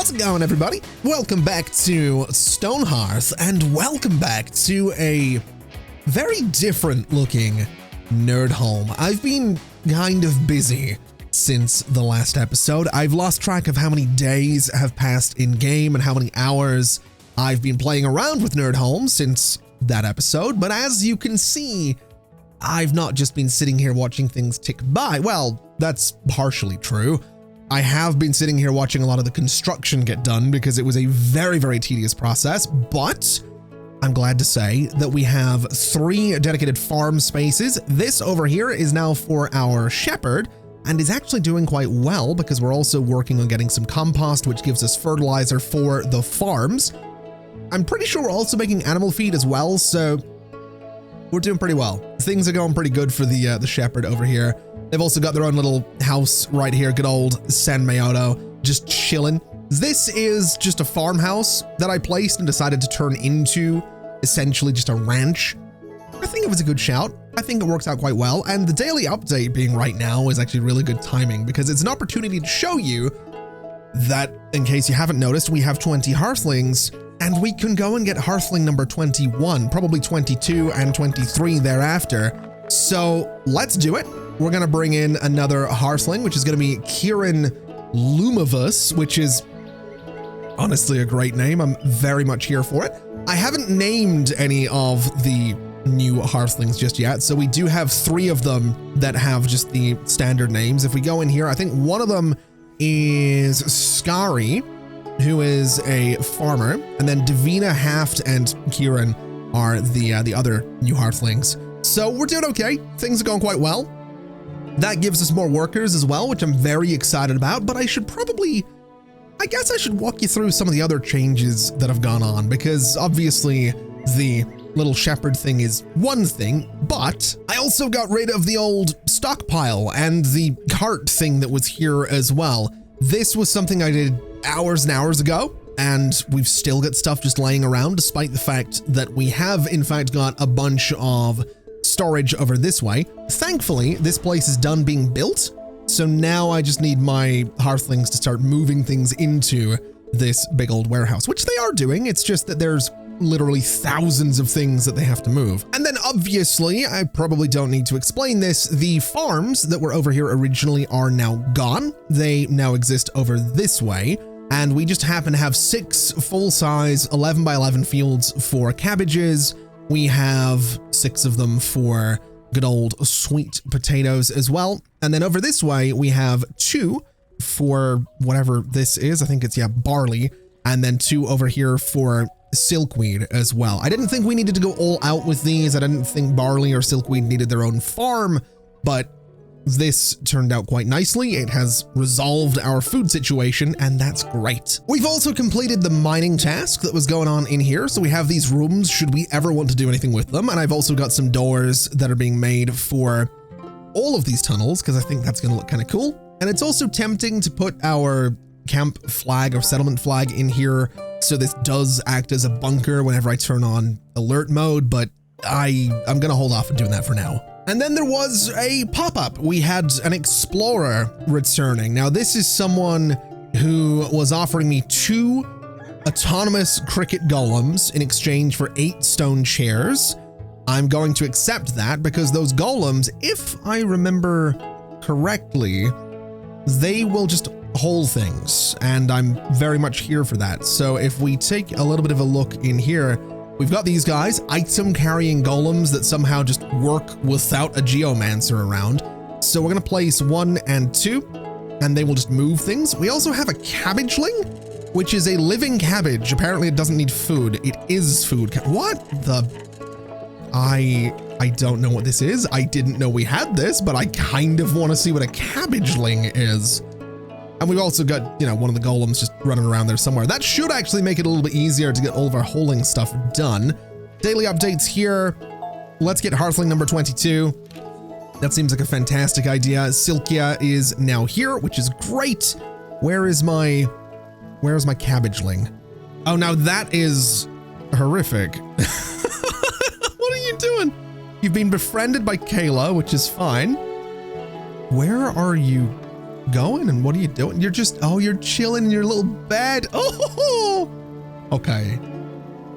How's it going, everybody? Welcome back to Stonehearth, and welcome back to a very different looking nerd home. I've been kind of busy since the last episode. I've lost track of how many days have passed in game and how many hours I've been playing around with Nerd Home since that episode, but as you can see, I've not just been sitting here watching things tick by. Well, that's partially true. I have been sitting here watching a lot of the construction get done because it was a very, very tedious process, but I'm glad to say that we have 3 dedicated farm spaces. This over here is now for our shepherd and is actually doing quite well because we're also working on getting some compost, which gives us fertilizer for the farms. I'm pretty sure we're also making animal feed as well, so we're doing pretty well. Things are going pretty good for the shepherd over here. They've also got their own little house right here, good old San Mayoto, just chilling. This is just a farmhouse that I placed and decided to turn into essentially just a ranch. I think it was a good shout. I think it works out quite well. And the daily update being right now is actually really good timing because it's an opportunity to show you that, in case you haven't noticed, we have 20 hearthlings and we can go and get hearthling number 21, probably 22 and 23 thereafter. So let's do it. We're going to bring in another hearthling, which is going to be Kieran Lumavus, which is honestly a great name. I'm very much here for it. I haven't named any of the new hearthlings just yet, so we do have 3 of them that have just the standard names. If we go in here, I think one of them is Skari, who is a farmer, and then Davina, Haft, and Kieran are the other new hearthlings. So we're doing okay. Things are going quite well. That gives us more workers as well, which I'm very excited about, but I guess I should walk you through some of the other changes that have gone on, because obviously the little shepherd thing is one thing, but I also got rid of the old stockpile and the cart thing that was here as well. This was something I did hours and hours ago, and we've still got stuff just laying around, despite the fact that we have in fact got a bunch of storage over this way. Thankfully, this place is done being built, so now I just need my hearthlings to start moving things into this big old warehouse, which they are doing. It's just that there's literally thousands of things that they have to move. And then obviously, I probably don't need to explain this, the farms that were over here originally are now gone. They now exist over this way, and we just happen to have 6 full-size 11 by 11 fields for cabbages. We have 6 of them for good old sweet potatoes as well. And then over this way, we have 2 for whatever this is. I think it's, yeah, barley. And then 2 over here for silkweed as well. I didn't think we needed to go all out with these. I didn't think barley or silkweed needed their own farm, but this turned out quite nicely. It has resolved our food situation, and that's great. We've also completed the mining task that was going on in here, so we have these rooms should we ever want to do anything with them, and I've also got some doors that are being made for all of these tunnels, because I think that's going to look kind of cool. And it's also tempting to put our camp flag or settlement flag in here, so this does act as a bunker whenever I turn on alert mode, but I'm going to hold off on doing that for now. And then there was a pop-up. We had an explorer returning. Now, this is someone who was offering me 2 autonomous cricket golems in exchange for 8 stone chairs. I'm going to accept that because those golems, if I remember correctly, they will just hold things, and I'm very much here for that. So if we take a little bit of a look in here, we've got these guys, item carrying golems that somehow just work without a geomancer around. So we're going to place 1 and 2, and they will just move things. We also have a cabbageling, which is a living cabbage. Apparently it doesn't need food. It is food. What the? I don't know what this is. I didn't know we had this, but I kind of want to see what a cabbageling is. And we've also got, you know, one of the golems just running around there somewhere. That should actually make it a little bit easier to get all of our holding stuff done. Daily updates here. Let's get hearthling number 22. That seems like a fantastic idea. Silkia is now here, which is great. Where is my cabbageling? Oh, now that is horrific. What are you doing? You've been befriended by Kayla, which is fine. Where are you going and what are you doing? You're just, oh, you're chilling in your little bed. Oh, okay.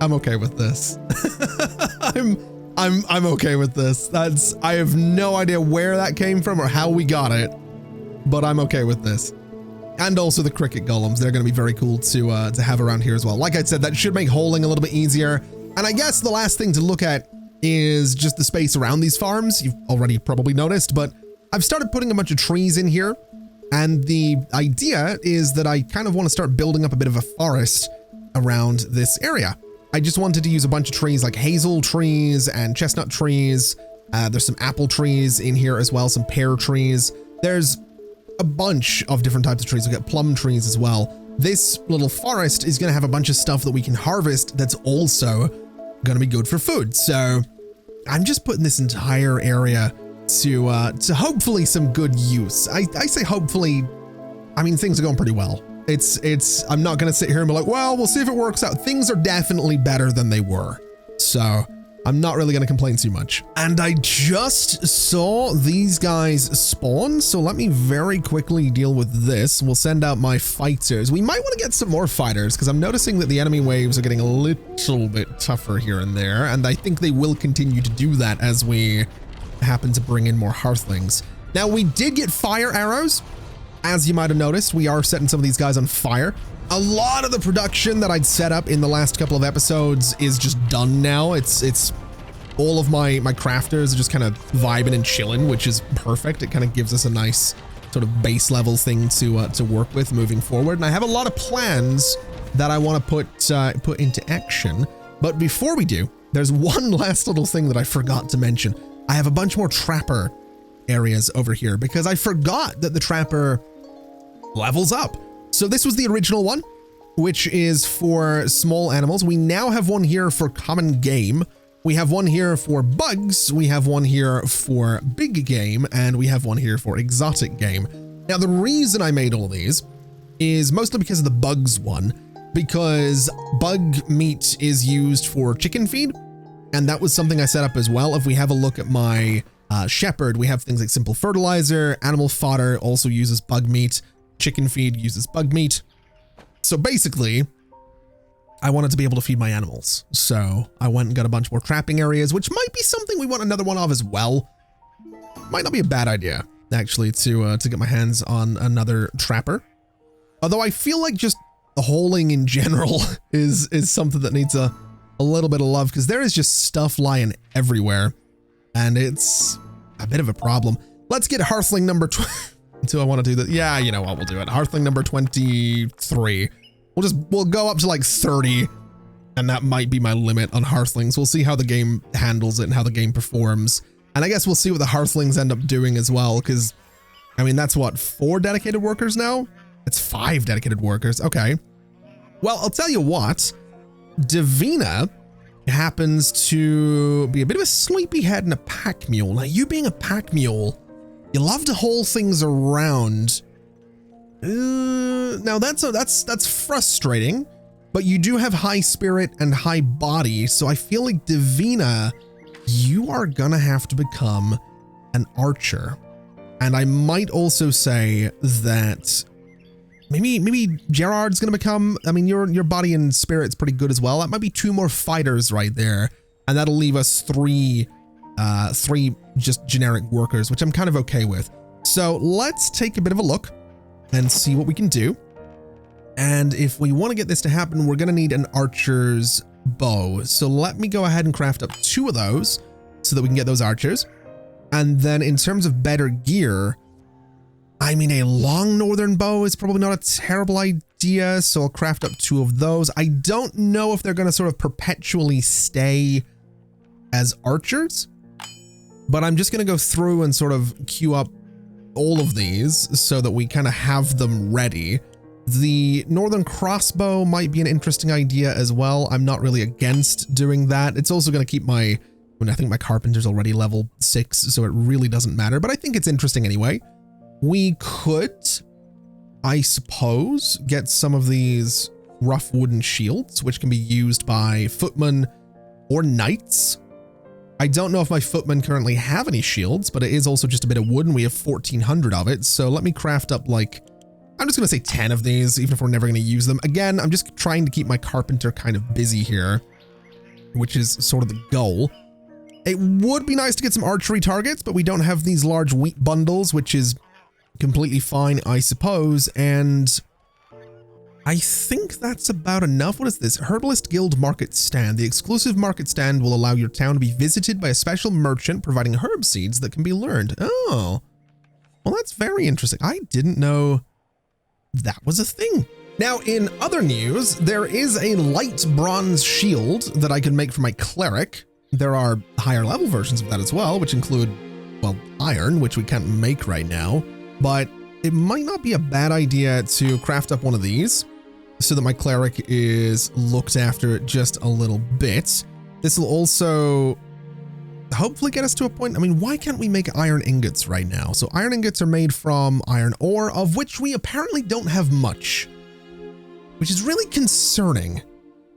I'm okay with this. I'm okay with this. I have no idea where that came from or how we got it, but I'm okay with this. And also the cricket golems, they're going to be very cool to have around here as well. Like I said, that should make holing a little bit easier. And I guess the last thing to look at is just the space around these farms. You've already probably noticed, but I've started putting a bunch of trees in here. And the idea is that I kind of want to start building up a bit of a forest around this area. I just wanted to use a bunch of trees like hazel trees and chestnut trees. There's some apple trees in here as well, some pear trees. There's a bunch of different types of trees. We've got plum trees as well. This little forest is going to have a bunch of stuff that we can harvest that's also going to be good for food. So I'm just putting this entire area to hopefully some good use. I say hopefully, I mean, things are going pretty well. I'm not going to sit here and be like, well, we'll see if it works out. Things are definitely better than they were. So I'm not really going to complain too much. And I just saw these guys spawn. So let me very quickly deal with this. We'll send out my fighters. We might want to get some more fighters because I'm noticing that the enemy waves are getting a little bit tougher here and there. And I think they will continue to do that as we happen to bring in more hearthlings. Now we did get fire arrows. As you might have noticed, we are setting some of these guys on fire. A lot of the production that I'd set up in the last couple of episodes is just done now. It's all of my crafters are just kind of vibing and chilling, which is perfect. It kind of gives us a nice sort of base level thing to work with moving forward. And I have a lot of plans that I want to put into action. But before we do, there's one last little thing that I forgot to mention. I have a bunch more trapper areas over here because I forgot that the trapper levels up. So this was the original one, which is for small animals. We now have one here for common game. We have one here for bugs. We have one here for big game, and we have one here for exotic game. Now, the reason I made all these is mostly because of the bugs one, because bug meat is used for chicken feed. And that was something I set up as well. If we have a look at my shepherd, we have things like simple fertilizer, animal fodder also uses bug meat, chicken feed uses bug meat. So basically, I wanted to be able to feed my animals. So I went and got a bunch more trapping areas, which might be something we want another one of as well. Might not be a bad idea, actually, to get my hands on another trapper. Although I feel like just the holing in general is something that needs a little bit of love, because there is just stuff lying everywhere, and it's a bit of a problem. Let's get Hearthling number 2. I want to do that. Yeah, you know what? We'll do it. Hearthling number 23. We'll go up to like 30, and that might be my limit on Hearthlings. We'll see how the game handles it and how the game performs. And I guess we'll see what the Hearthlings end up doing as well, because, I mean, that's what, 4 dedicated workers now? It's 5 dedicated workers. Okay. Well, I'll tell you what. Davina happens to be a bit of a sleepyhead and a pack mule. Now, you being a pack mule, you love to haul things around. Now that's frustrating, but you do have high spirit and high body, so I feel like Davina, you are gonna have to become an archer. And I might also say that maybe Gerard's gonna become, I mean, your body and spirit's pretty good as well. That might be 2 more fighters right there, and that'll leave us 3 just generic workers, which I'm kind of okay with. So let's take a bit of a look and see what we can do. And if we want to get this to happen, we're going to need an archer's bow. So let me go ahead and craft up 2 of those so that we can get those archers. And then in terms of better gear, I mean, a long northern bow is probably not a terrible idea. So I'll craft up 2 of those. I don't know if they're going to sort of perpetually stay as archers, but I'm just going to go through and sort of queue up all of these so that we kind of have them ready. The northern crossbow might be an interesting idea as well. I'm not really against doing that. It's also going to keep I think my carpenter's already level 6, so it really doesn't matter, but I think it's interesting anyway. We could, I suppose, get some of these rough wooden shields, which can be used by footmen or knights. I don't know if my footmen currently have any shields, but it is also just a bit of wood and we have 1,400 of it. So let me craft up like, I'm just going to say 10 of these, even if we're never going to use them. Again, I'm just trying to keep my carpenter kind of busy here, which is sort of the goal. It would be nice to get some archery targets, but we don't have these large wheat bundles, which is completely fine, I suppose. And I think that's about enough. What is this? Herbalist Guild Market Stand. The exclusive market stand will allow your town to be visited by a special merchant providing herb seeds that can be learned. Oh, well, that's very interesting. I didn't know that was a thing. Now, in other news, there is a light bronze shield that I can make for my cleric. There are higher level versions of that as well, which include, well, iron, which we can't make right now, but it might not be a bad idea to craft up one of these so that my cleric is looked after just a little bit. This will also hopefully get us to a point. I mean, why can't we make iron ingots right now? So iron ingots are made from iron ore, of which we apparently don't have much, which is really concerning.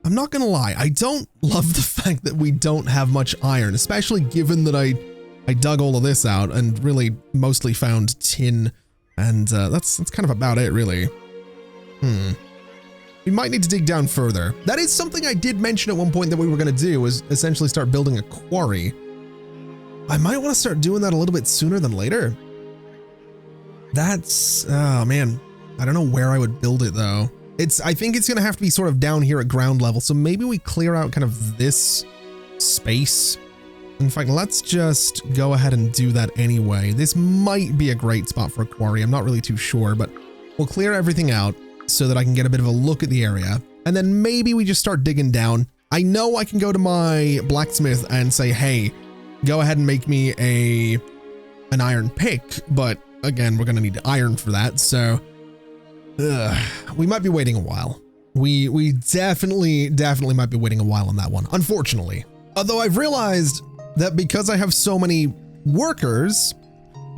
I'm not gonna lie, I don't love the fact that we don't have much iron, especially given that I dug all of this out and really mostly found tin, and that's kind of about it, really. We might need to dig down further. That is something I did mention at one point that we were gonna do, was essentially start building a quarry. I might want to start doing that a little bit sooner than later. That's, oh man, I don't know where I would build it though. I think it's gonna have to be sort of down here at ground level, so maybe we clear out kind of this space. In fact, let's just go ahead and do that anyway. This might be a great spot for a quarry. I'm not really too sure, but we'll clear everything out so that I can get a bit of a look at the area. And then maybe we just start digging down. I know I can go to my blacksmith and say, hey, go ahead and make me an iron pick, but again, we're gonna need iron for that, so we might be waiting a while. We definitely might be waiting a while on that one, unfortunately. Although I've realized that because I have so many workers,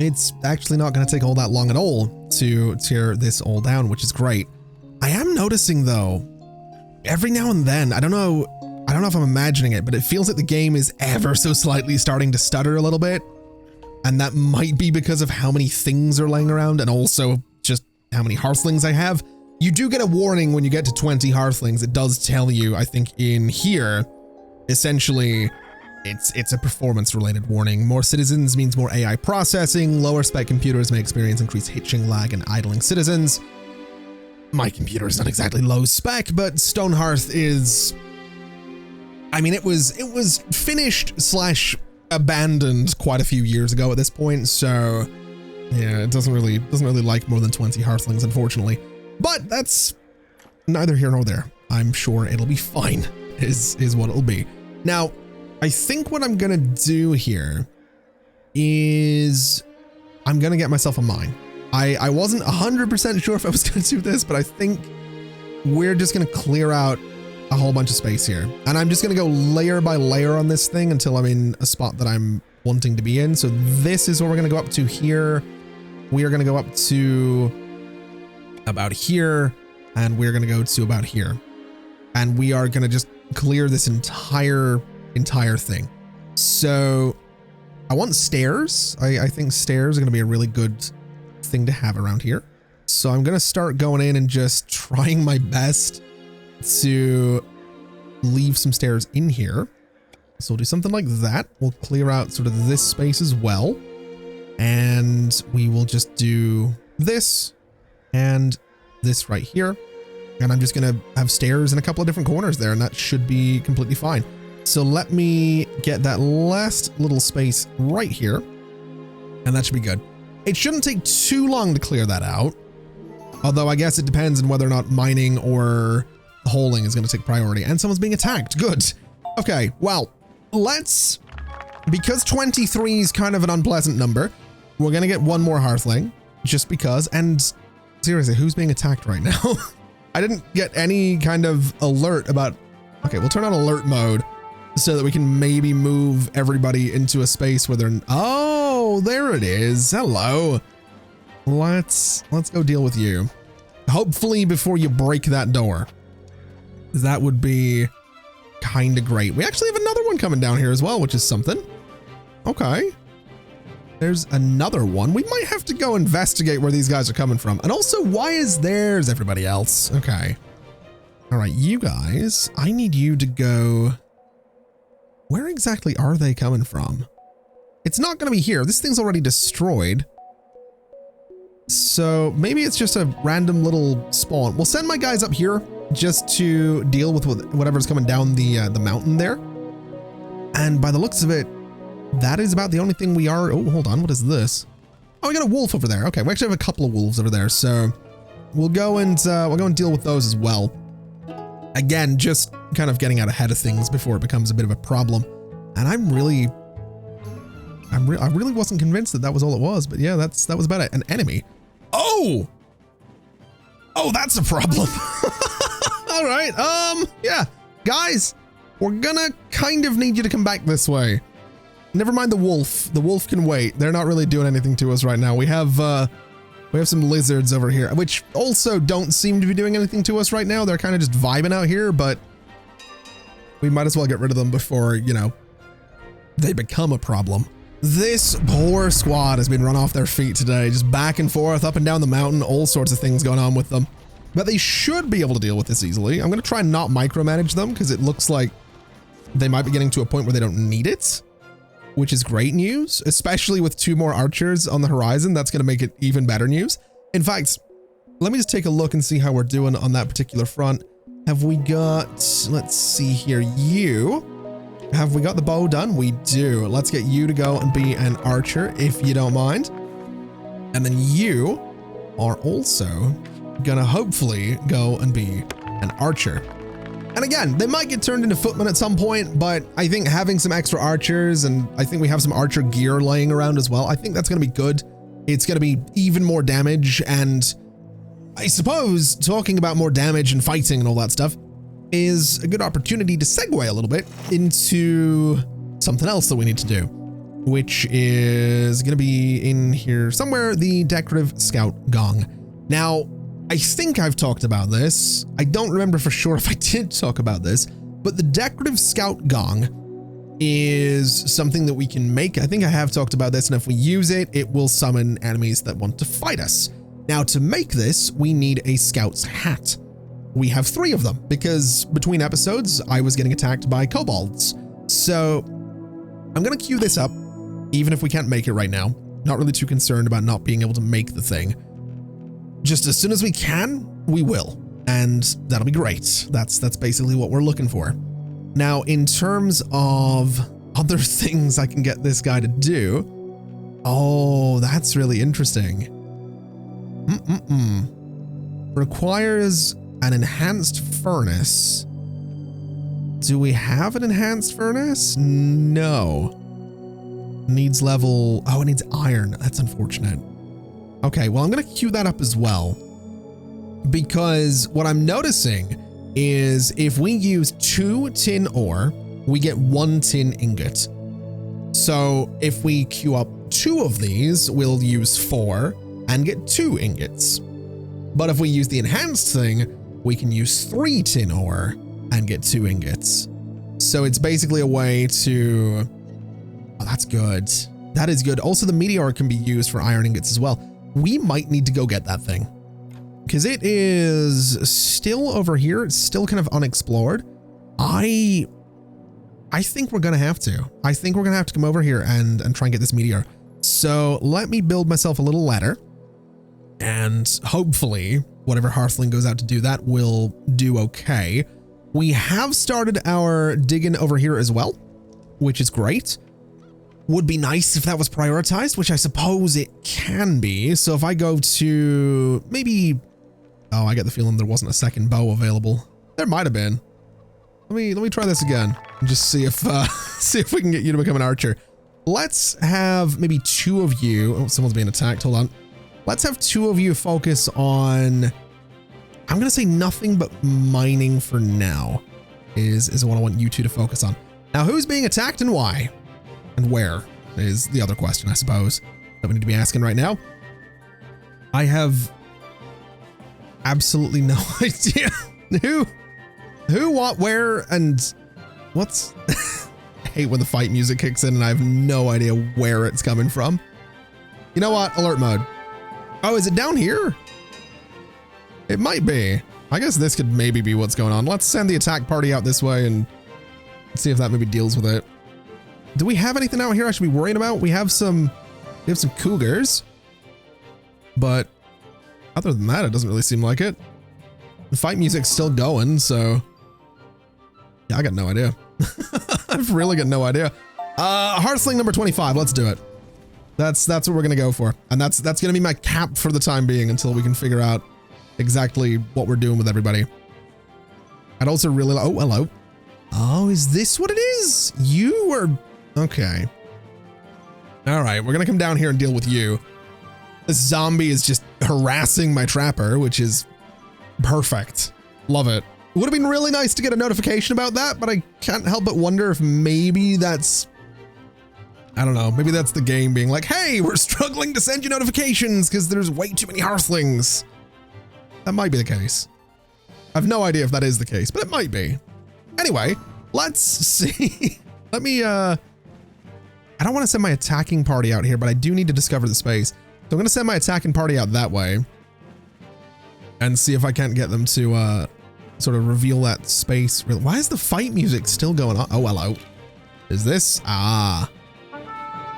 it's actually not going to take all that long at all to tear this all down, which is great. I am noticing though, every now and then, I don't know if I'm imagining it, but it feels like the game is ever so slightly starting to stutter a little bit. And that might be because of how many things are laying around and also just how many hearthlings I have. You do get a warning when you get to 20 hearthlings. It does tell you, I think in here, essentially, it's a performance related warning. More citizens means more AI processing. Lower spec computers may experience increased hitching, lag, and idling citizens. My computer is not exactly low spec, but Stonehearth is, I mean, it was finished / abandoned quite a few years ago at this point, so yeah, it doesn't really like more than 20 hearthlings, unfortunately. But that's neither here nor there. I'm sure it'll be fine, is what it'll be. Now, I think what I'm gonna do here is I'm gonna get myself a mine. I wasn't 100% sure if I was gonna do this, but I think we're just gonna clear out a whole bunch of space here. And I'm just gonna go layer by layer on this thing until I'm in a spot that I'm wanting to be in. So this is what we're gonna go up to here. We are gonna go up to about here, and we're gonna go to about here. And we are gonna just clear this entire thing. So I want stairs. I think stairs are gonna be a really good thing to have around here. So I'm gonna start going in and just trying my best to leave some stairs in here. So we'll do something like that. We'll clear out sort of this space as well. And we will just do this and this right here. And I'm just going to have stairs in a couple of different corners there, and that should be completely fine. So let me get that last little space right here, and that should be good. It shouldn't take too long to clear that out. Although I guess it depends on whether or not mining or holing is going to take priority. And someone's being attacked. Good. Okay, well, because 23 is kind of an unpleasant number, we're going to get one more hearthling just because. And seriously, who's being attacked right now? I didn't get any kind of alert about, okay, we'll turn on alert mode so that we can maybe move everybody into a space where they're, oh, there it is. Hello. Let's go deal with you. Hopefully before you break that door. That would be kind of great. We actually have another one coming down here as well, which is something. Okay. There's another one. We might have to go investigate where these guys are coming from. And also, why is there's everybody else? Okay. All right, you guys, I need you to go. Where exactly are they coming from? It's not going to be here. This thing's already destroyed. So maybe it's just a random little spawn. We'll send my guys up here just to deal with whatever's coming down the mountain there. And by the looks of it, that is about the only thing we are. Oh, hold on. What is this? Oh, we got a wolf over there. Okay, we actually have a couple of wolves over there. So we'll go and deal with those as well. Again, just kind of getting out ahead of things before it becomes a bit of a problem. And I really wasn't convinced that was all it was. But yeah, that was about it. An enemy. Oh, that's a problem. All right. Yeah, guys, we're gonna kind of need you to come back this way. Never mind the wolf. The wolf can wait. They're not really doing anything to us right now. We have some lizards over here, which also don't seem to be doing anything to us right now. They're kind of just vibing out here, but we might as well get rid of them before, you know, they become a problem. This poor squad has been run off their feet today, just back and forth, up and down the mountain, all sorts of things going on with them. But they should be able to deal with this easily. I'm going to try and not micromanage them because it looks like they might be getting to a point where they don't need it, which is great news, especially with 2 more archers on the horizon. That's going to make it even better news. In fact, let me just take a look and see how we're doing on that particular front. Have we got, let's see here, have we got the bow done? We do. Let's get you to go and be an archer, if you don't mind. And then you are also gonna hopefully go and be an archer. And again, they might get turned into footmen at some point, but I think having some extra archers, and I think we have some archer gear laying around as well, I think that's gonna be good. It's gonna be even more damage, and I suppose talking about more damage and fighting and all that stuff is a good opportunity to segue a little bit into something else that we need to do, which is going to be in here somewhere, the decorative scout gong. Now, I think I've talked about this. I don't remember for sure if I did talk about this, but the decorative scout gong is something that we can make. I think I have talked about this, and if we use it, it will summon enemies that want to fight us. Now, to make this, we need a scout's hat. We have 3 of them because between episodes, I was getting attacked by kobolds. So I'm going to queue this up, even if we can't make it right now. Not really too concerned about not being able to make the thing. Just as soon as we can, we will. And that'll be great. That's basically what we're looking for. Now, in terms of other things I can get this guy to do. Oh, that's really interesting. Requires an enhanced furnace. Do we have an enhanced furnace? No. Needs level, oh, it needs iron. That's unfortunate. Okay, well, I'm going to queue that up as well, because what I'm noticing is if we use 2 tin ore, we get 1 tin ingot. So if we queue up 2 of these, we'll use 4 and get 2 ingots. But if we use the enhanced thing, we can use 3 tin ore and get 2 ingots. So it's basically a way to, oh, that's good. That is good. Also, the meteor can be used for iron ingots as well. We might need to go get that thing because it is still over here. It's still kind of unexplored. I think we're going to have to. I think we're going to have to come over here and try and get this meteor. So let me build myself a little ladder, and hopefully whatever Hearthling goes out to do that will do okay. We have started our digging over here as well, which is great. Would be nice if that was prioritized, which I suppose it can be. So if I go to maybe, oh, I get the feeling there wasn't a second bow available. There might have been. Let me try this again and just see if we can get you to become an archer. Let's have maybe 2 of you. Oh, someone's being attacked. Hold on. Let's have 2 of you focus on, I'm going to say nothing but mining for now is what I want you 2 to focus on. Now, who's being attacked and why? And where is the other question, I suppose, that we need to be asking right now. I have absolutely no idea who, what, where, and what's hate when the fight music kicks in and I have no idea where it's coming from. You know what? Alert mode. Oh, is it down here? It might be. I guess this could maybe be what's going on. Let's send the attack party out this way and see if that maybe deals with it. Do we have anything out here I should be worrying about? We have some cougars, but other than that, it doesn't really seem like it. The fight music's still going, so yeah, I got no idea. I've really got no idea. Hearthling number 25. Let's do it. That's what we're gonna go for, and that's gonna be my cap for the time being until we can figure out exactly what we're doing with everybody. I'd also really like. Oh, hello. Oh, is this what it is? You were okay. All right, we're gonna come down here and deal with you. This zombie is just harassing my trapper, which is perfect. Love it. Would have been really nice to get a notification about that, but I can't help but wonder if maybe that's, I don't know, maybe that's the game being like, hey, we're struggling to send you notifications because there's way too many hearthlings. That might be the case. I have no idea if that is the case, but it might be. Anyway, let's see. Let me, I don't want to send my attacking party out here, but I do need to discover the space. So I'm going to send my attacking party out that way and see if I can't get them to, sort of reveal that space. Why is the fight music still going on? Oh, hello. Is this? Ah.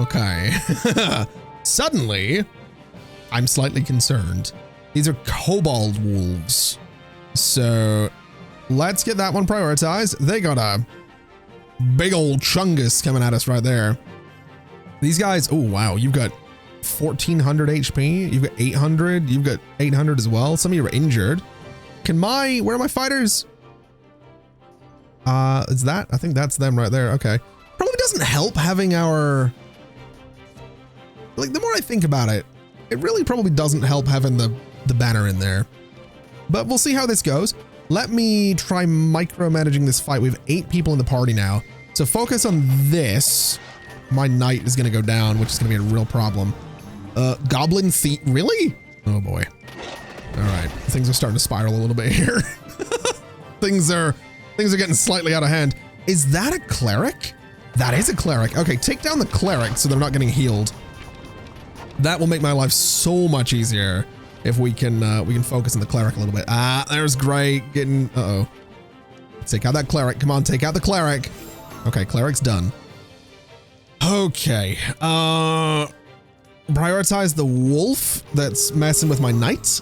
Okay. Suddenly, I'm slightly concerned. These are kobold wolves. So let's get that one prioritized. They got a big old chungus coming at us right there. These guys, oh, wow. You've got 1400 HP. You've got 800. You've got 800 as well. Some of you are injured. Where are my fighters? Is that? I think that's them right there. Okay. Probably doesn't help having our, like, the more I think about it, it really probably doesn't help having the banner in there, but we'll see how this goes. Let me try micromanaging this fight. We have 8 people in the party now. So focus on this. My knight is going to go down, which is going to be a real problem. Goblin thief. Really? Oh boy. All right, things are starting to spiral a little bit here. things are getting slightly out of hand. Is that a cleric? That is a cleric. Okay, take down the cleric so they're not getting healed. That will make my life so much easier if we can focus on the cleric a little bit. Ah, there's Gray getting. Uh-oh. Take out that cleric. Come on, take out the cleric. Okay, cleric's done. Okay. Prioritize the wolf that's messing with my knight.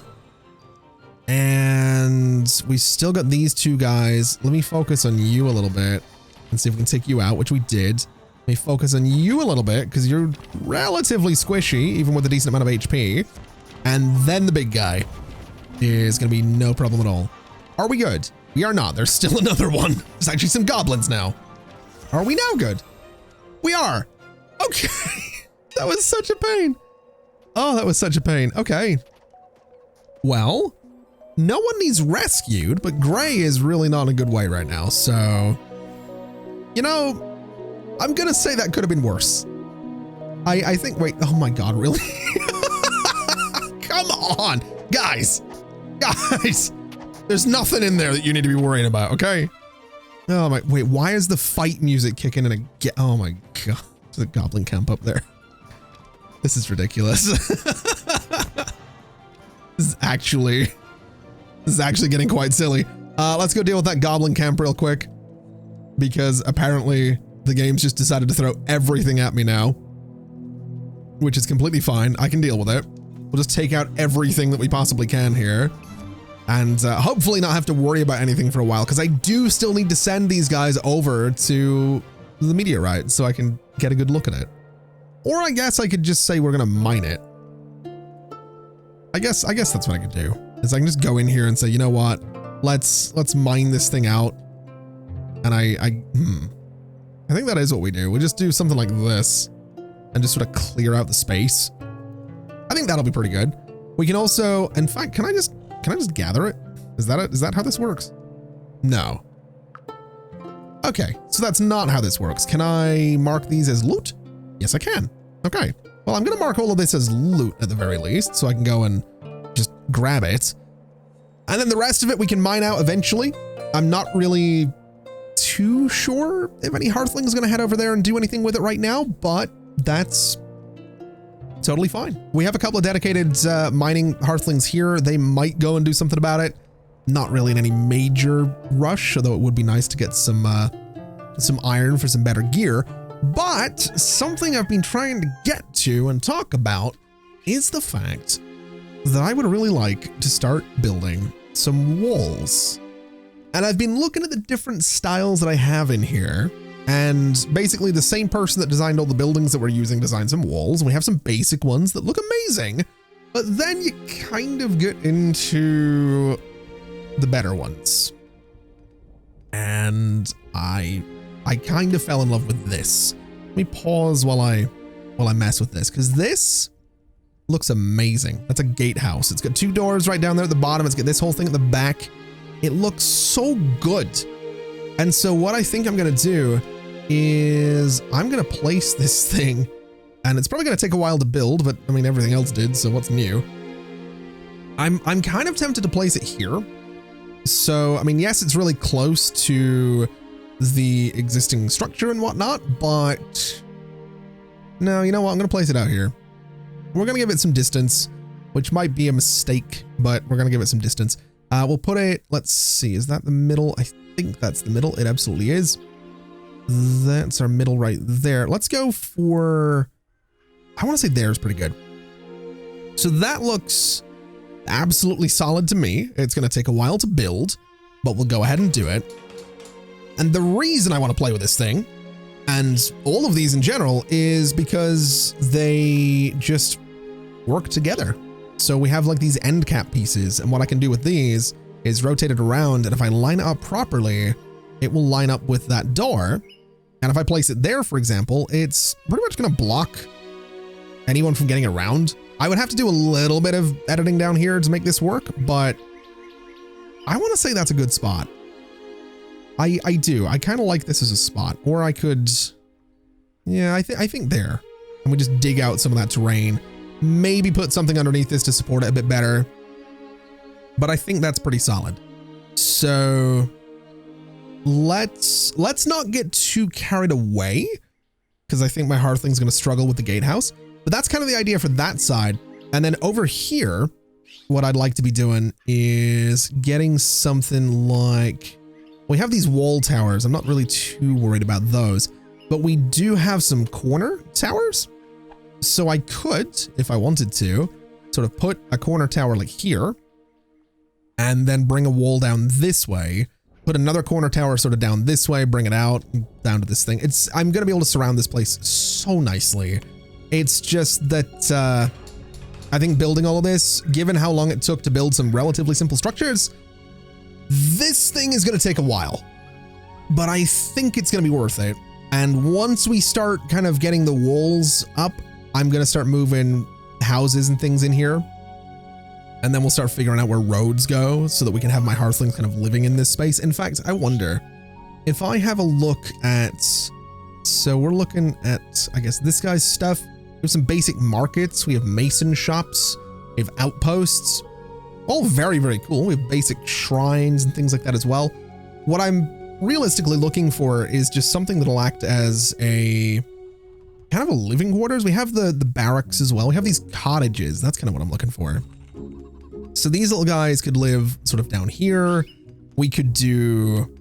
And we still got these 2 guys. Let me focus on you a little bit and see if we can take you out, which we did. Let me focus on you a little bit because you're relatively squishy, even with a decent amount of HP. And then the big guy is going to be no problem at all. Are we good? We are not. There's still another one. There's actually some goblins now. Are we now good? We are. Okay. That was such a pain. Oh, that was such a pain. Okay. Well, no one needs rescued, but Gray is really not in a good way right now. So, you know, I'm going to say that could have been worse. I think, wait, oh my God, really? Come on, guys, there's nothing in there that you need to be worrying about. Okay. Oh my, wait, why is the fight music kicking in again? Oh my God, there's a goblin camp up there. This is ridiculous. This is actually getting quite silly. Let's go deal with that goblin camp real quick, because apparently the game's just decided to throw everything at me now, which is completely fine. I can deal with it. We'll just take out everything that we possibly can here, and hopefully not have to worry about anything for a while, because I do still need to send these guys over to the meteorite so I can get a good look at it. Or I guess I could just say we're gonna mine it. I guess that's what I could do. Is I can just go in here and say, you know what? Let's mine this thing out. And I think that is what we do. We just do something like this and just sort of clear out the space. I think that'll be pretty good. We can also, in fact, can I just gather it? Is that how this works? No. Okay, so that's not how this works. Can I mark these as loot? Yes, I can. Okay. Well, I'm going to mark all of this as loot at the very least, so I can go and just grab it. And then the rest of it we can mine out eventually. I'm not really too sure if any Hearthling's going to head over there and do anything with it right now, but that's totally fine. We have a couple of dedicated mining Hearthlings here. They might go and do something about it. Not really in any major rush, although it would be nice to get some iron for some better gear. But something I've been trying to get to and talk about is the fact that I would really like to start building some walls. And I've been looking at the different styles that I have in here, and basically the same person that designed all the buildings that we're using designed some walls. We have some basic ones that look amazing, but then you kind of get into the better ones. And I kind of fell in love with this. Let me pause while I mess with this, because this looks amazing. That's a gatehouse. It's got 2 doors right down there at the bottom. It's got this whole thing at the back. It looks so good. And so what I think I'm going to do is I'm going to place this thing, and it's probably going to take a while to build, but I mean, everything else did, so what's new? I'm kind of tempted to place it here. So, I mean, yes, it's really close to the existing structure and whatnot, but no, you know what? I'm going to place it out here. We're going to give it some distance, which might be a mistake, but we're going to give it some distance. We'll put it, let's see, is that the middle? I think that's the middle. It absolutely is. That's our middle right there. Let's go for, I want to say there's pretty good. So that looks absolutely solid to me. It's going to take a while to build, but we'll go ahead and do it. And the reason I want to play with this thing, and all of these in general, is because they just work together. So we have like these end cap pieces, and what I can do with these is rotate it around, and if I line it up properly, it will line up with that door. And if I place it there, for example, it's pretty much going to block anyone from getting around. I would have to do a little bit of editing down here to make this work, but I want to say that's a good spot. I do. I kind of like this as a spot, or I could, yeah, I think there, and we just dig out some of that terrain, maybe put something underneath this to support it a bit better, but I think that's pretty solid. So let's not get too carried away, because I think my Hearthling's going to struggle with the gatehouse, but that's kind of the idea for that side. And then over here, what I'd like to be doing is getting something like, we have these wall towers. I'm not really too worried about those, but we do have some corner towers. So I could, if I wanted to, sort of put a corner tower like here, and then bring a wall down this way, put another corner tower sort of down this way, bring it out down to this thing. I'm going to be able to surround this place so nicely. It's just that I think building all of this, given how long it took to build some relatively simple structures, this thing is going to take a while, but I think it's going to be worth it. And once we start kind of getting the walls up, I'm going to start moving houses and things in here. And then we'll start figuring out where roads go so that we can have my Hearthlings kind of living in this space. In fact, I wonder if I have a look at, so we're looking at, I guess, this guy's stuff. We have some basic markets. We have mason shops. We have outposts. All very, very cool. We have basic shrines and things like that as well. What I'm realistically looking for is just something that'll act as a kind of a living quarters. We have the barracks as well. We have these cottages. That's kind of what I'm looking for. So these little guys could live sort of down here. We could do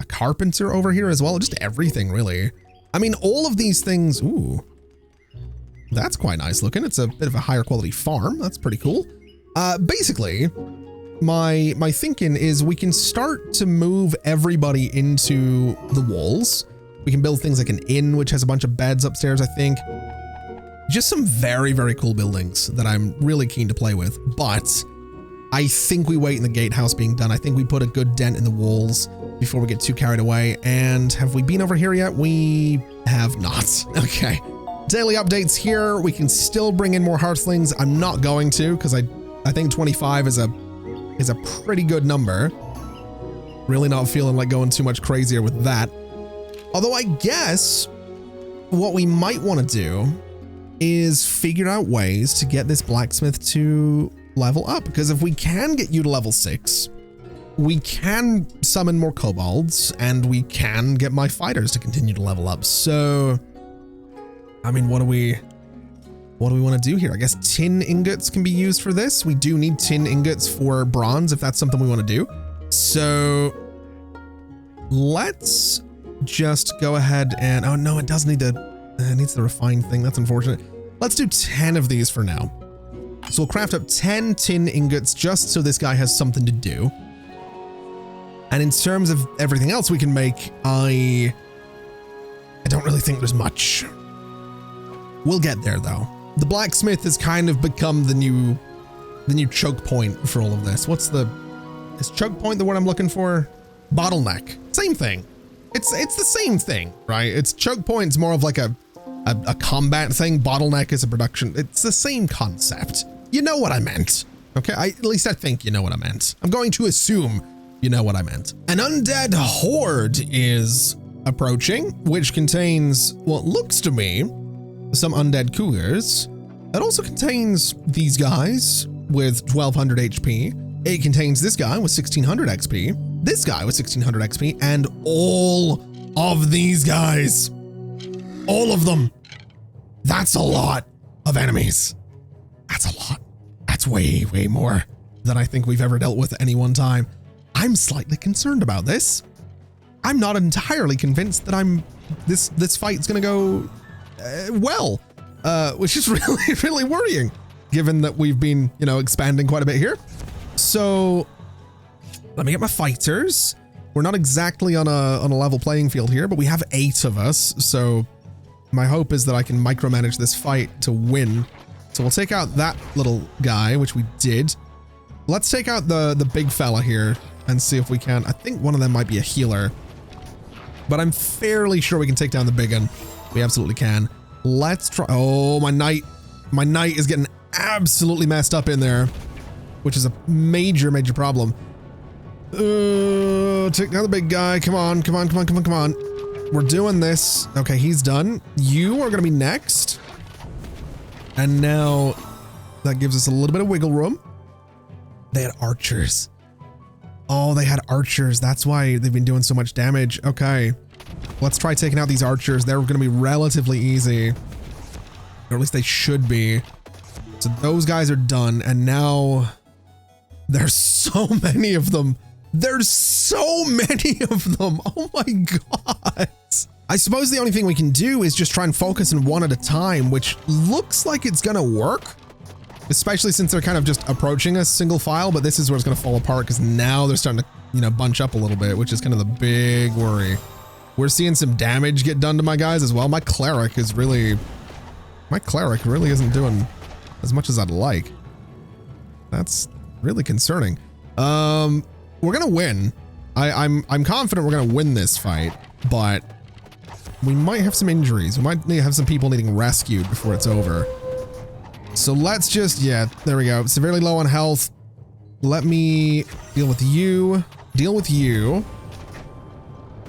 a carpenter over here as well. Just everything, really. I mean, all of these things. Ooh, that's quite nice looking. It's a bit of a higher quality farm. That's pretty cool. Basically, my thinking is we can start to move everybody into the walls. We can build things like an inn, which has a bunch of beds upstairs, I think. Just some very, very cool buildings that I'm really keen to play with. But I think we wait in the gatehouse being done. I think we put a good dent in the walls before we get too carried away. And have we been over here yet? We have not. Okay. Daily updates here. We can still bring in more Hearthlings. I'm not going to, because I think 25 is a pretty good number. Really not feeling like going too much crazier with that. Although I guess what we might want to do is figure out ways to get this blacksmith to level up, because if we can get you to level 6, we can summon more kobolds, and we can get my fighters to continue to level up. So, I mean, what do we want to do here? I guess tin ingots can be used for this. We do need tin ingots for bronze if that's something we want to do. So let's just go ahead and, oh no, it does need to, it needs the refined thing. That's unfortunate. Let's do 10 of these for now. So we'll craft up 10 tin ingots just so this guy has something to do. And in terms of everything else we can make, I don't really think there's much. We'll get there though. The blacksmith has kind of become the new choke point for all of this. Is choke point the word I'm looking for? Bottleneck. Same thing. It's the same thing, right? It's choke point's more of like a combat thing. Bottleneck is a production. It's the same concept. You know what I meant. Okay, at least I think you know what I meant. I'm going to assume you know what I meant. An undead horde is approaching, which contains what looks to me some undead cougars. It also contains these guys with 1200 HP. It contains this guy with 1600 XP, this guy with 1600 XP, and all of these guys. All of them. That's a lot of enemies. That's a lot. That's way, way more than I think we've ever dealt with at any one time. I'm slightly concerned about this. I'm not entirely convinced that this fight's gonna go well, which is really, really worrying, given that we've been, expanding quite a bit here. So let me get my fighters. We're not exactly on a level playing field here, but we have 8 of us. So my hope is that I can micromanage this fight to win. So we'll take out that little guy, which we did. Let's take out the big fella here and see if we can. I think one of them might be a healer, but I'm fairly sure we can take down the big one. We absolutely can. Let's try. Oh, my knight is getting absolutely messed up in there, which is a major, major problem. Take down the big guy. Come on, come on, come on, come on, come on. We're doing this. Okay, he's done. You are going to be next. And now that gives us a little bit of wiggle room. They had archers. Oh, they had archers. That's why they've been doing so much damage. Okay. Let's try taking out these archers. They're going to be relatively easy. Or at least they should be. So those guys are done. And now there's so many of them. There's so many of them. Oh my God. I suppose the only thing we can do is just try and focus on one at a time, which looks like it's going to work. Especially since they're kind of just approaching us single file, but this is where it's going to fall apart because now they're starting to, bunch up a little bit, which is kind of the big worry. We're seeing some damage get done to my guys as well. My cleric really isn't doing as much as I'd like. That's really concerning. We're going to win. I'm confident we're going to win this fight, but we might have some injuries. We might have some people needing rescued before it's over. So let's just, yeah, there we go. Severely low on health. Let me deal with you.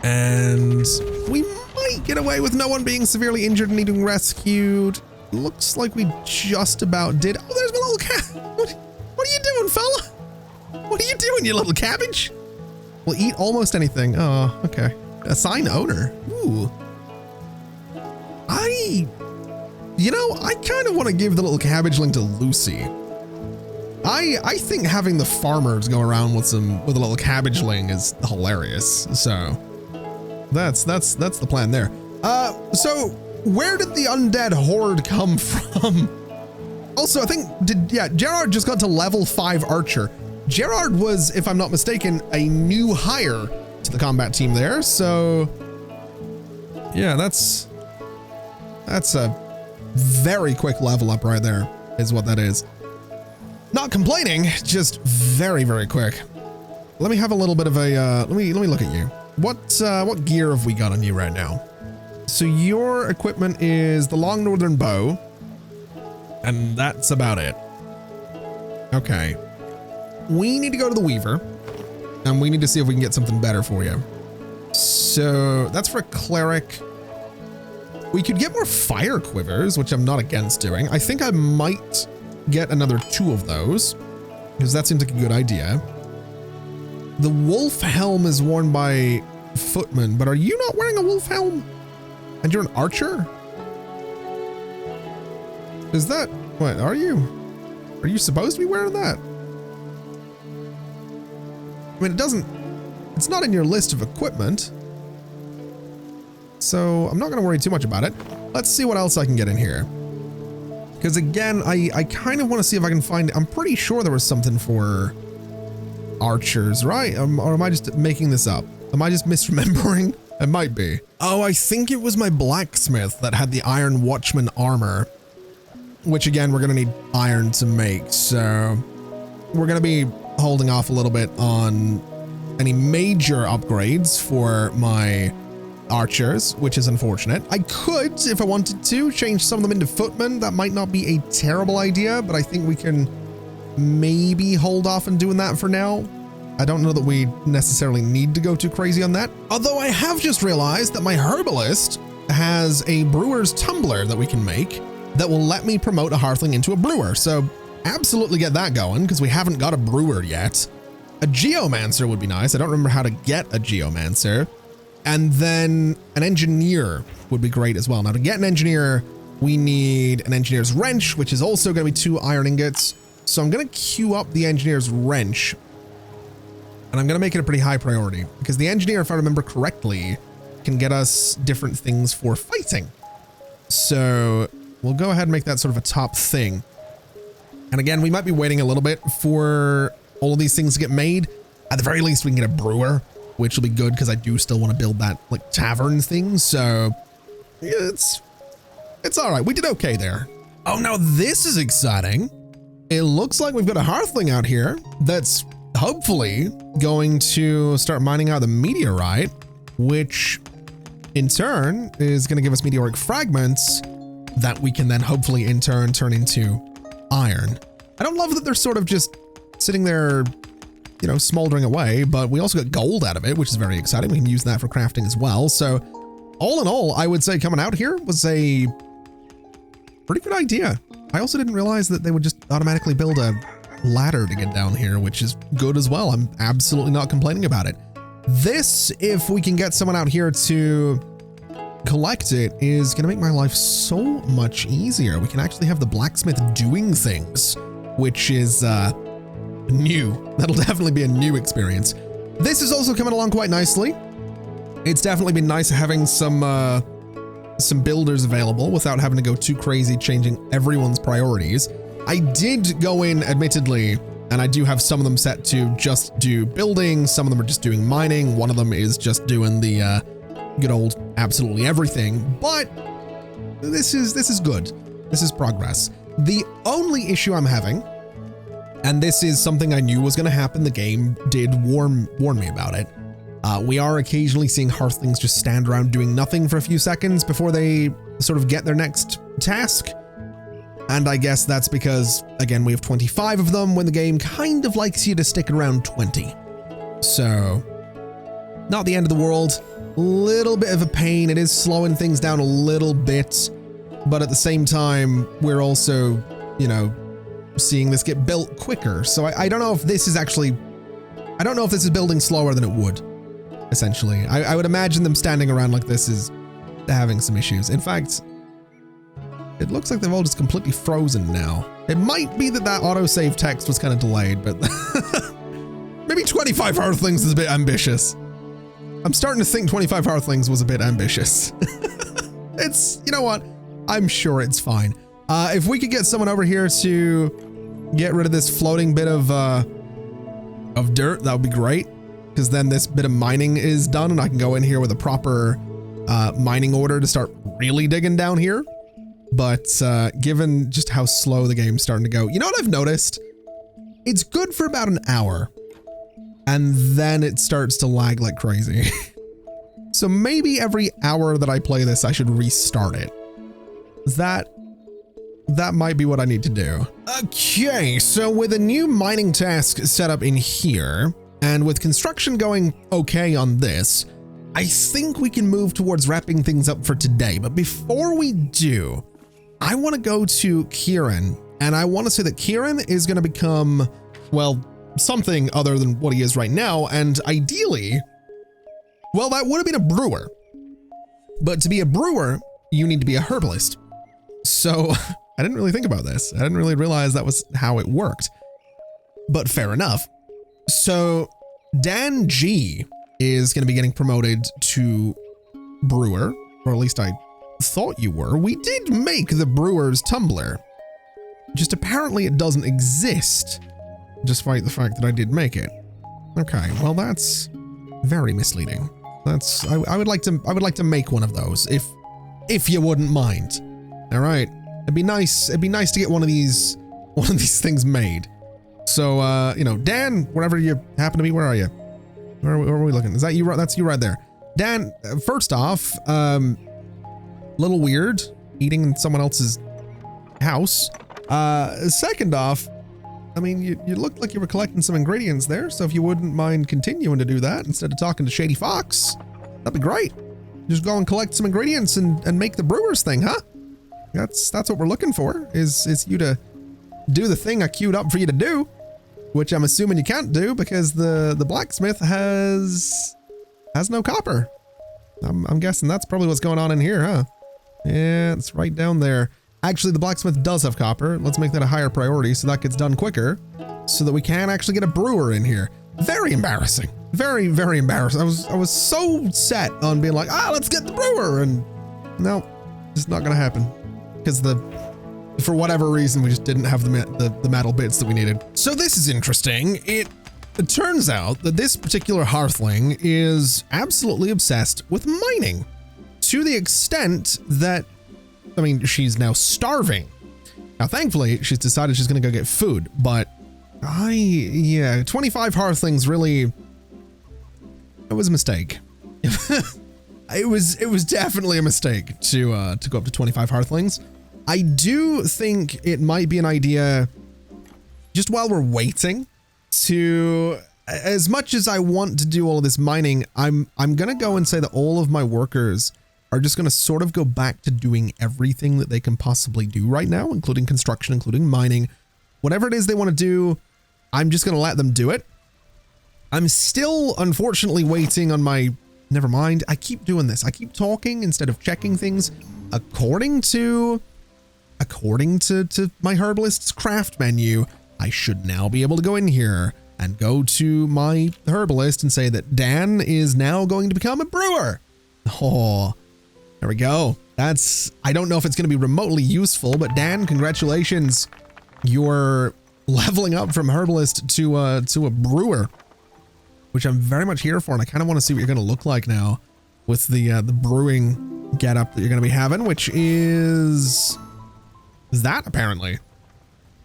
And we might get away with no one being severely injured and needing rescued. Looks like we just about did. Oh, there's my little cat. What are you doing, fella? What are you doing, you little cabbage? We'll eat almost anything. Oh, okay. Assign owner. Ooh. I kind of want to give the little cabbageling to Lucy. I think having the farmers go around with a little cabbageling is hilarious. So that's the plan there. So where did the undead horde come from? Also, I think Gerard just got to level 5 archer. Gerard was, if I'm not mistaken, a new hire to the combat team there. So yeah, that's a very quick level up right there is what that is. Not complaining, just very, very quick. Let me have a little bit of a, let me look at you. What gear have we got on you right now? So your equipment is the long northern bow, and that's about it. Okay. We need to go to the Weaver, and we need to see if we can get something better for you. So that's for a cleric. We could get more fire quivers, which I'm not against doing. I think I might get another 2 of those, because that seems like a good idea. The wolf helm is worn by footmen, but are you not wearing a wolf helm? And you're an archer? Is that, what, are you? Are you supposed to be wearing that? I mean, it's not in your list of equipment. So I'm not going to worry too much about it. Let's see what else I can get in here. Because again, I kind of want to see if I can find, I'm pretty sure there was something for archers, right? Or am I just making this up? Am I just misremembering? It might be. Oh, I think it was my blacksmith that had the Iron Watchman armor, which again, we're going to need iron to make. So we're going to be holding off a little bit on any major upgrades for my archers, which is unfortunate. I could, if I wanted to, change some of them into footmen. That might not be a terrible idea, but I think we can maybe hold off on doing that for now. I don't know that we necessarily need to go too crazy on that. Although I have just realized that my herbalist has a brewer's tumbler that we can make that will let me promote a hearthling into a brewer. So absolutely get that going, because we haven't got a brewer yet. A geomancer would be nice. I don't remember how to get a geomancer. And then an engineer would be great as well. Now to get an engineer, we need an engineer's wrench, which is also going to be 2 iron ingots. So I'm going to queue up the engineer's wrench. And I'm going to make it a pretty high priority, because the engineer, if I remember correctly, can get us different things for fighting. So we'll go ahead and make that sort of a top thing. And again, we might be waiting a little bit for all of these things to get made. At the very least, we can get a brewer, which will be good, because I do still want to build that like tavern thing. So yeah, it's all right. We did okay there. Oh, now this is exciting. It looks like we've got a hearthling out here that's hopefully going to start mining out the meteorite, which in turn is going to give us meteoric fragments that we can then hopefully in turn turn into iron. I don't love that they're sort of just sitting there, you know, smoldering away, but we also got gold out of it, which is very exciting. We can use that for crafting as well. So all in all, I would say coming out here was a pretty good idea. I also didn't realize that they would just automatically build a ladder to get down here, which is good as well. I'm absolutely not complaining about it. This, if we can get someone out here to collect it, is going to make my life so much easier. We can actually have the blacksmith doing things, which is new. That'll definitely be a new experience. This is also coming along quite nicely. It's definitely been nice having some builders available without having to go too crazy changing everyone's priorities. I did go in, admittedly, and I do have some of them set to just do building. Some of them are just doing mining. One of them is just doing the good old absolutely everything. But this is good. This is progress. The only issue I'm having, and this is something I knew was going to happen, the game did warn me about it. We are occasionally seeing hearthlings just stand around doing nothing for a few seconds before they sort of get their next task. And I guess that's because, again, we have 25 of them when the game kind of likes you to stick around 20. So, not the end of the world. Little bit of a pain. It is slowing things down a little bit. But at the same time, we're also, you know, seeing this get built quicker. So I don't know if this is actually, I don't know if this is building slower than it would, essentially. I would imagine them standing around like this is having some issues. In fact, it looks like they've all just completely frozen now. It might be that autosave text was kind of delayed, but maybe 25 hearthlings is a bit ambitious. I'm starting to think 25 hearthlings was a bit ambitious. It's, you know what? I'm sure it's fine. If we could get someone over here to get rid of this floating bit of dirt, that would be great. Because then this bit of mining is done and I can go in here with a proper mining order to start really digging down here. But given just how slow the game's starting to go, you know what I've noticed? It's good for about an hour. And then it starts to lag like crazy. So maybe every hour that I play this, I should restart it. That might be what I need to do. Okay, so with a new mining task set up in here, and with construction going okay on this, I think we can move towards wrapping things up for today. But before we do, I want to go to Kieran, and I want to say that Kieran is going to become, well, something other than what he is right now, and ideally, well, that would have been a brewer. But to be a brewer, you need to be a herbalist. So I didn't really think about this. I didn't really realize that was how it worked. But fair enough. So Dan G is going to be getting promoted to brewer, or at least I thought you were. We did make the brewer's tumbler. Just apparently it doesn't exist, despite the fact that I did make it. Okay, well that's very misleading. I would like to make one of those if you wouldn't mind. All right, it'd be nice to get one of these things made. So you know, Dan, wherever you happen to be, where are you? Where are we looking? Is that you? That's you right there. Dan, first off, little weird eating in someone else's house. Second off, I mean, you looked like you were collecting some ingredients there, so if you wouldn't mind continuing to do that instead of talking to Shady Fox, that'd be great. Just go and collect some ingredients and make the brewer's thing, huh? That's what we're looking for, is you to do the thing I queued up for you to do, which I'm assuming you can't do because the blacksmith has no copper. I'm guessing that's probably what's going on in here, huh? Yeah, it's right down there. Actually, the blacksmith does have copper. Let's make that a higher priority so that gets done quicker so that we can actually get a brewer in here. Very embarrassing. Very, very embarrassing. I was so set on being like, let's get the brewer. And no, it's not going to happen because for whatever reason, we just didn't have the metal bits that we needed. So this is interesting. It turns out that this particular hearthling is absolutely obsessed with mining to the extent that, I mean, she's now starving. Now, thankfully, she's decided she's going to go get food, but 25 hearthlings really, it was a mistake. It was definitely a mistake to go up to 25 hearthlings. I do think it might be an idea, just while we're waiting, to, as much as I want to do all of this mining, I'm going to go and say that all of my workers are just going to sort of go back to doing everything that they can possibly do right now, including construction, including mining, whatever it is they want to do. I'm just going to let them do it. I'm still, unfortunately, waiting on my, never mind. I keep doing this. I keep talking instead of checking things. According to my herbalist's craft menu, I should now be able to go in here and go to my herbalist and say that Dan is now going to become a brewer. Oh, there we go. I don't know if it's going to be remotely useful, but Dan, congratulations. You're leveling up from herbalist to a brewer, which I'm very much here for. And I kind of want to see what you're going to look like now with the brewing getup that you're going to be having, which is that apparently.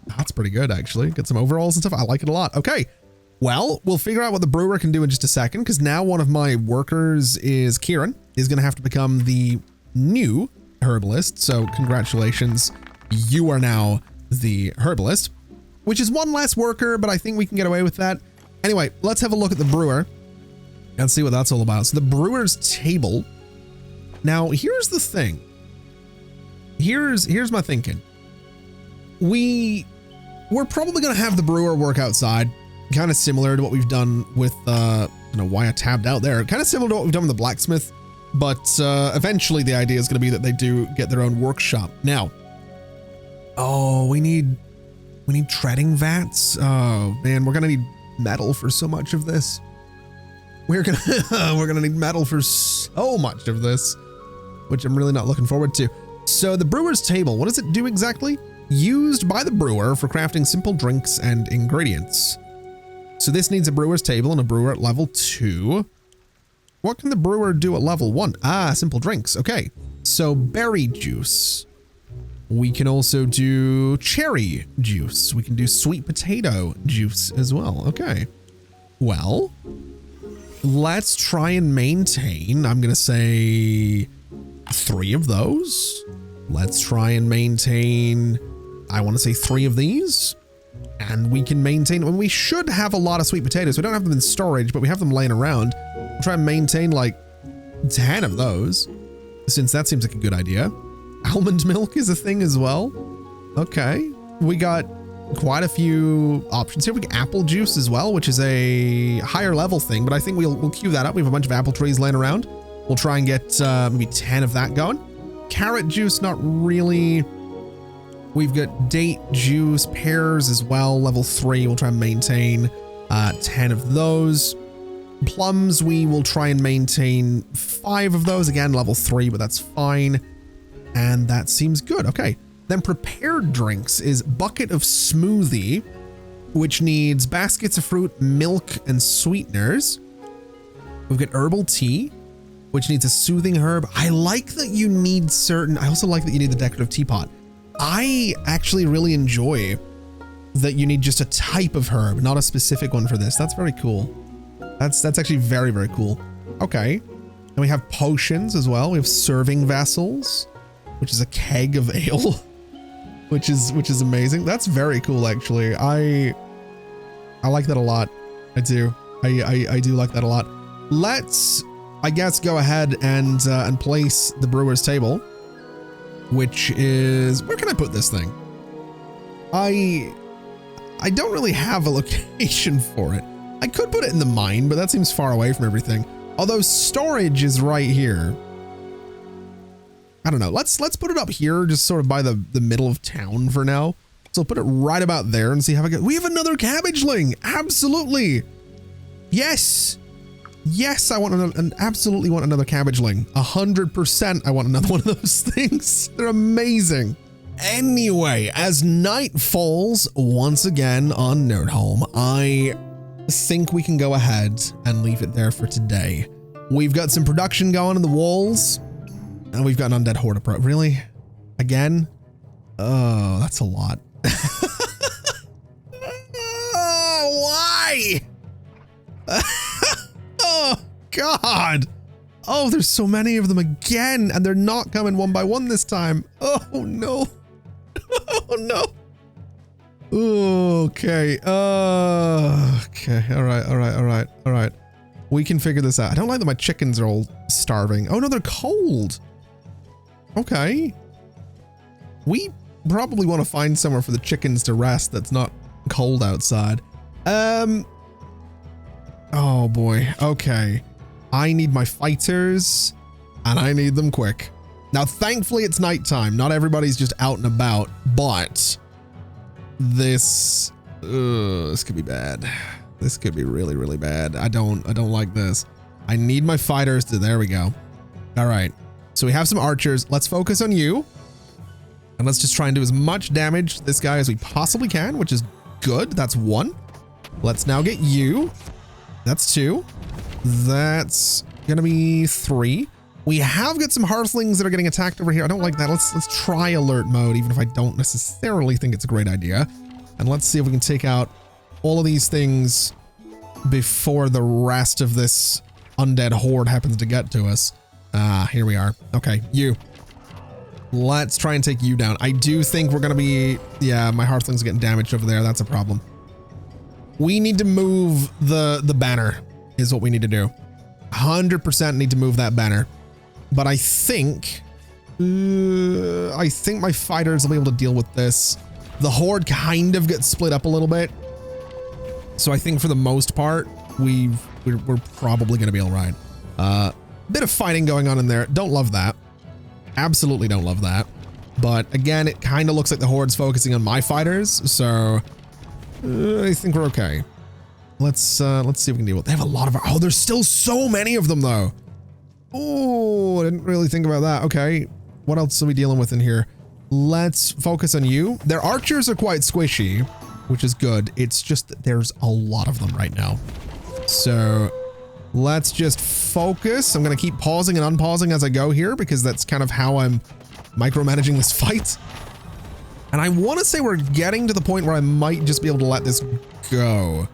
That's pretty good, actually. Get some overalls and stuff. I like it a lot. Okay. Well, we'll figure out what the brewer can do in just a second, because now one of my workers is Kieran, is going to have to become the new herbalist. So congratulations. You are now the herbalist, which is one less worker, but I think we can get away with that. Anyway, let's have a look at the brewer and see what that's all about. So the brewer's table. Now, here's the thing. Here's my thinking. We're probably going to have the brewer work outside, kind of similar to what we've done with, I don't know why I tabbed out there, kind of similar to what we've done with the blacksmith, but eventually the idea is going to be that they do get their own workshop. Now, oh, we need treading vats. Oh man, we're going to need metal for so much of this. We're gonna need metal for so much of this, which I'm really not looking forward to. So the brewer's table, what does it do exactly? Used by the brewer for crafting simple drinks and ingredients. So this needs a brewer's table and a brewer at level 2. What can the brewer do at level 1? Simple drinks. Okay. So berry juice. We can also do cherry juice. We can do sweet potato juice as well. Okay. Well, let's try and maintain, I'm going to say 3 of those. Let's try and maintain, I want to say 3 of these. And we can maintain, well, we should have a lot of sweet potatoes. We don't have them in storage, but we have them laying around. We'll try and maintain like 10 of those, since that seems like a good idea. Almond milk is a thing as well. Okay. We got quite a few options here. We get apple juice as well, which is a higher level thing, but I think we'll queue that up. We have a bunch of apple trees laying around. We'll try and get maybe 10 of that going. Carrot juice, not really. We've got date juice, pears as well, level 3. We'll try and maintain 10 of those. Plums, we will try and maintain 5 of those. Again, level 3, but that's fine. And that seems good. Okay. Then prepared drinks is bucket of smoothie, which needs baskets of fruit, milk, and sweeteners. We've got herbal tea, which needs a soothing herb. I like that you need certain, I also like that you need the decorative teapot. I actually really enjoy that you need just a type of herb, not a specific one for this. That's very cool. That's actually very, very cool. Okay. And we have potions as well. We have serving vessels, which is a keg of ale, which is amazing. That's very cool, actually. I like that a lot. I do. I do like that a lot. Let's, I guess, go ahead and place the brewer's table, which is, where can I put this thing? I don't really have a location for it. I could put it in the mine, but that seems far away from everything. Although storage is right here. I don't know. Let's put it up here, just sort of by the middle of town for now. So I'll put it right about there and see how I get. We have another cabbageling. Absolutely. Yes. Yes, I want absolutely want another cabbageling. 100% I want another one of those things. They're amazing. Anyway, as night falls once again on Nerdhome, I think we can go ahead and leave it there for today. We've got some production going in the walls, and we've got an undead horde approach. Really? Again? Oh, that's a lot. Oh, why? Oh, God. Oh, there's so many of them again, and they're not coming one by one this time. Oh, no. Oh, no. Okay. Okay. All right. We can figure this out. I don't like that my chickens are all starving. Oh, no, they're cold. Okay. We probably want to find somewhere for the chickens to rest that's not cold outside. Oh, boy. Okay. I need my fighters, and I need them quick. Now, thankfully, it's nighttime. Not everybody's just out and about, but this could be bad. This could be really, really bad. I don't like this. I need my fighters to, there we go. All right. So we have some archers. Let's focus on you. And let's just try and do as much damage to this guy as we possibly can, which is good. That's 1. Let's now get you. That's 2. That's gonna be 3. We have got some hearthlings that are getting attacked over here. I don't like that. Let's try alert mode, even if I don't necessarily think it's a great idea. And let's see if we can take out all of these things before the rest of this undead horde happens to get to us. Here we are. Okay, you. Let's try and take you down. I do think we're gonna be, yeah, my hearthlings are getting damaged over there. That's a problem. We need to move the banner is what we need to do. 100% need to move that banner. But I think my fighters will be able to deal with this. The horde kind of gets split up a little bit. So I think for the most part, we're probably going to be all right. Bit of fighting going on in there. Don't love that. Absolutely don't love that. But again, it kind of looks like the horde's focusing on my fighters. So I think we're okay. Let's see if we can deal with it. They have a lot of, oh, there's still so many of them though. Oh, I didn't really think about that. Okay. What else are we dealing with in here? Let's focus on you. Their archers are quite squishy, which is good. It's just that there's a lot of them right now. So let's just focus. I'm going to keep pausing and unpausing as I go here because that's kind of how I'm micromanaging this fight. And I want to say we're getting to the point where I might just be able to let this go.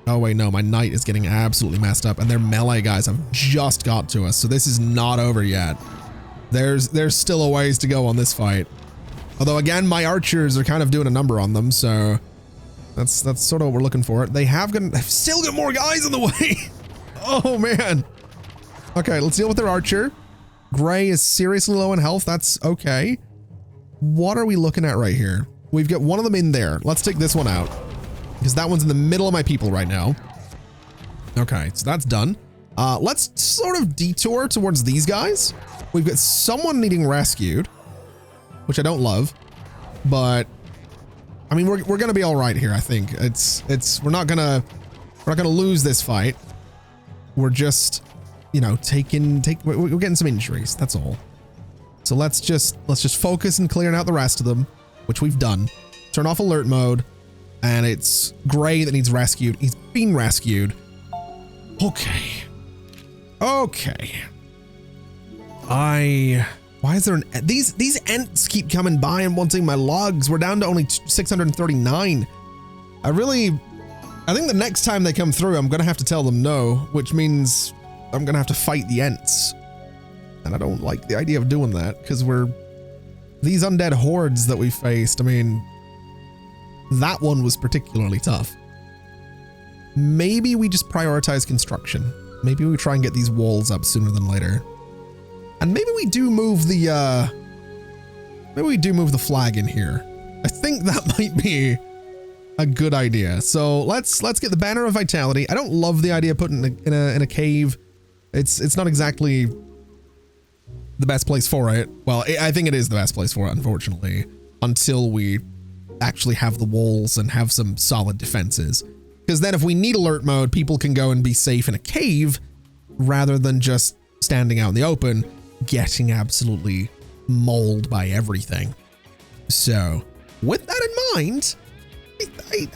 Oh wait, no, my knight is getting absolutely messed up and their melee guys have just got to us. So this is not over yet. There's still a ways to go on this fight. Although again, my archers are kind of doing a number on them. So that's sort of what we're looking for. They've still got more guys in the way. Oh man. Okay, let's deal with their archer. Gray is seriously low in health. That's okay. What are we looking at right here? We've got one of them in there. Let's take this one out because that one's in the middle of my people right now. Okay, so that's done. Let's sort of detour towards these guys. We've got someone needing rescued, which I don't love, but I mean, we're going to be all right here. I think we're not going to lose this fight. We're just, you know, we're getting some injuries. That's all. So let's just focus on clearing out the rest of them, which we've done. Turn off alert mode, and it's Gray that needs rescued. He's been rescued. Okay. Okay. Why is there these ents keep coming by and wanting my logs. We're down to only 639. I think the next time they come through, I'm going to have to tell them no, which means I'm going to have to fight the ents. And I don't like the idea of doing that because these undead hordes that we faced. I mean, that one was particularly tough. Maybe we just prioritize construction. Maybe we try and get these walls up sooner than later. And maybe we do move the flag in here. I think that might be a good idea. So let's get the banner of vitality. I don't love the idea of putting it in a cave. It's not exactly the best place for it. Well, I think it is the best place for it, unfortunately, until we actually have the walls and have some solid defenses. Because then if we need alert mode, people can go and be safe in a cave rather than just standing out in the open, getting absolutely mauled by everything. So with that in mind,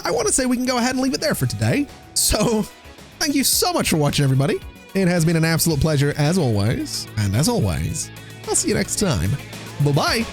I want to say we can go ahead and leave it there for today. So thank you so much for watching, everybody. It has been an absolute pleasure as always. And as always, I'll see you next time. Bye-bye.